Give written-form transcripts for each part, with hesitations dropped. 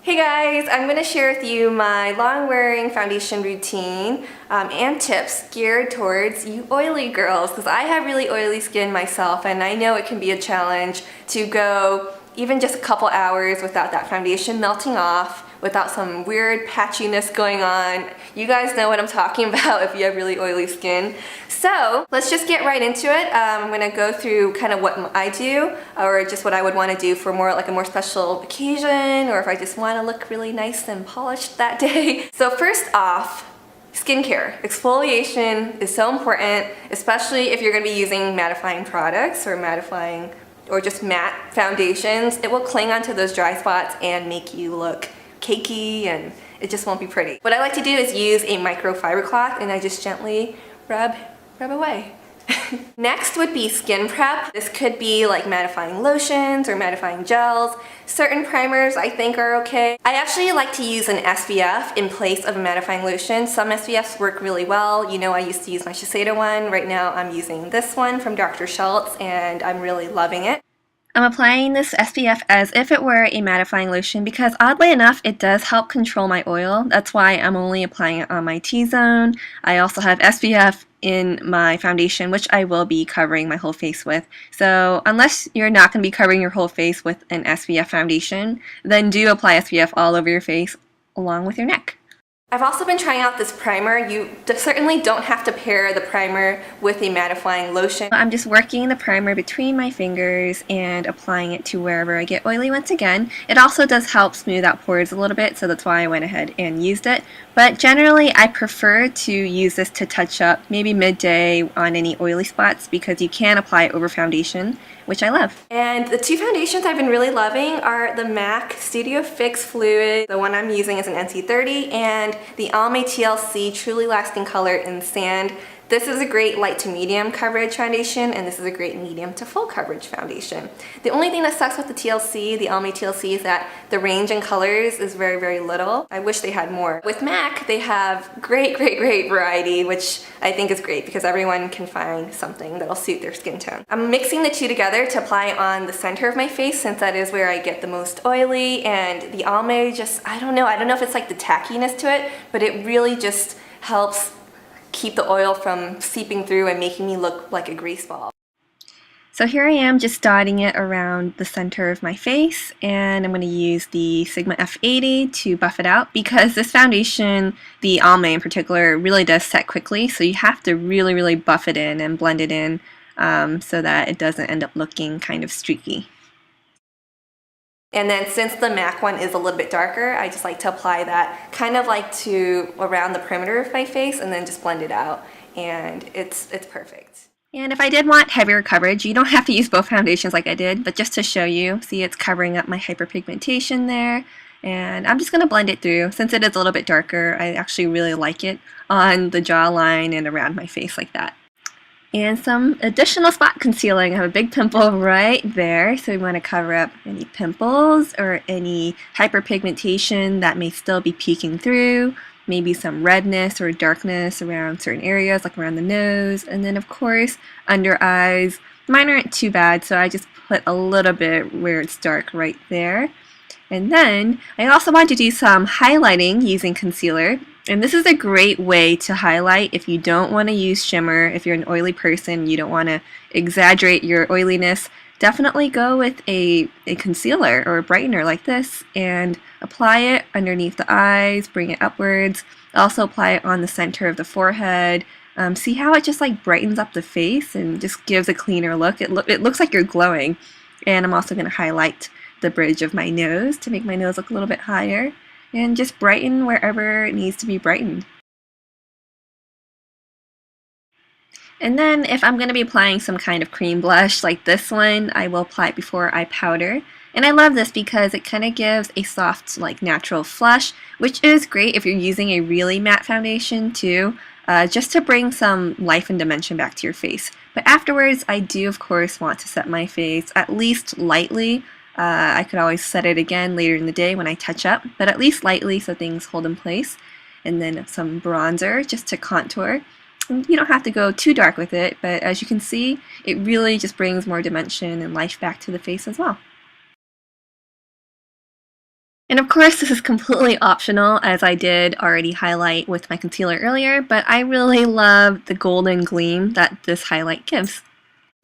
Hey guys, I'm going to share with you my long-wearing foundation routine and tips geared towards you oily girls, because I have really oily skin myself and I know it can be a challenge to go even just a couple hours without that foundation melting off, without some weird patchiness going on. You guys know what I'm talking about if you have really oily skin. So let's just get right into it. I'm going to go through kind of what I do, or just what I would want to do for more like a more special occasion, or if I just want to look really nice and polished that day. So first off, skincare. Exfoliation is so important, especially if you're going to be using mattifying products or mattifying or just matte foundations. It will cling onto those dry spots and make you look cakey, and it just won't be pretty. What I like to do is use a microfiber cloth and I just gently rub away. Next would be skin prep. This could be like mattifying lotions or mattifying gels. Certain primers I think are okay. I actually like to use an SPF in place of a mattifying lotion. Some SPFs work really well. You know, I used to use my Shiseido one. Right now I'm using this one from Dr. Schultz and I'm really loving it. I'm applying this SPF as if it were a mattifying lotion because oddly enough it does help control my oil. That's why I'm only applying it on my T-zone. I also have SPF in my foundation, which I will be covering my whole face with. So unless you're not going to be covering your whole face with an SPF foundation, then do apply SPF all over your face along with your neck. I've also been trying out this primer. You certainly don't have to pair the primer with a mattifying lotion. I'm just working the primer between my fingers and applying it to wherever I get oily once again. It also does help smooth out pores a little bit, so that's why I went ahead and used it. But generally I prefer to use this to touch up maybe midday on any oily spots because you can apply it over foundation, which I love. And the two foundations I've been really loving are the MAC Studio Fix Fluid. The one I'm using is an NC30, and the Almay TLC Truly Lasting Color in Sand. This is a great light to medium coverage foundation, and this is a great medium to full coverage foundation. The only thing that sucks with the TLC, the Almay TLC, is that the range in colors is very, very little. I wish they had more. With MAC, they have great variety, which I think is great because everyone can find something that'll suit their skin tone. I'm mixing the two together to apply on the center of my face since that is where I get the most oily, and the Almay just, I don't know if it's like the tackiness to it, but it really just helps keep the oil from seeping through and making me look like a grease ball. So here I am just dotting it around the center of my face, and I'm going to use the Sigma F80 to buff it out because this foundation, the Almay in particular, really does set quickly, so you have to really buff it in and blend it in so that it doesn't end up looking kind of streaky. And then since the MAC one is a little bit darker, I just like to apply that kind of like to around the perimeter of my face and then just blend it out, and it's perfect. And if I did want heavier coverage, you don't have to use both foundations like I did, but just to show you, see it's covering up my hyperpigmentation there, and I'm just going to blend it through. Since it is a little bit darker, I actually really like it on the jawline and around my face like that. And some additional spot concealing. I have a big pimple right there, so we want to cover up any pimples or any hyperpigmentation that may still be peeking through, maybe some redness or darkness around certain areas like around the nose, and then of course under eyes. Mine aren't too bad, so I just put a little bit where it's dark right there. And then I also want to do some highlighting using concealer. And this is a great way to highlight if you don't want to use shimmer, if you're an oily person, you don't want to exaggerate your oiliness. Definitely go with a concealer or a brightener like this and apply it underneath the eyes, bring it upwards. Also apply it on the center of the forehead. See how it just like brightens up the face and just gives a cleaner look. It looks like you're glowing. And I'm also going to highlight the bridge of my nose to make my nose look a little bit higher, and just brighten wherever it needs to be brightened. And then if I'm going to be applying some kind of cream blush like this one, I will apply it before I powder. And I love this because it kind of gives a soft, like natural flush, which is great if you're using a really matte foundation too, just to bring some life and dimension back to your face. But afterwards, I do of course want to set my face at least lightly. I could always set it again later in the day when I touch up, but at least lightly so things hold in place. And then some bronzer just to contour. And you don't have to go too dark with it, but as you can see, it really just brings more dimension and life back to the face as well. And of course, this is completely optional, as I did already highlight with my concealer earlier, but I really love the golden gleam that this highlight gives.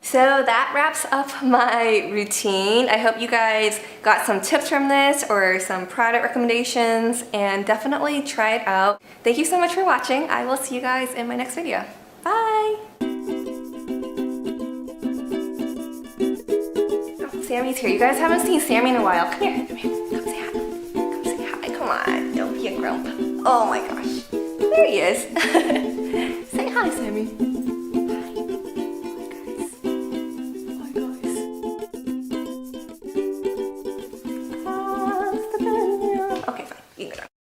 So that wraps up my routine. I hope you guys got some tips from this or some product recommendations, and definitely try it out. Thank you so much for watching. I will see you guys in my next video. Bye! Oh, Sammy's here. You guys haven't seen Sammy in a while. Come here, come here. Come say hi. Come say hi. Come on, don't be a grump. Oh my gosh. There he is. Say hi, Sammy.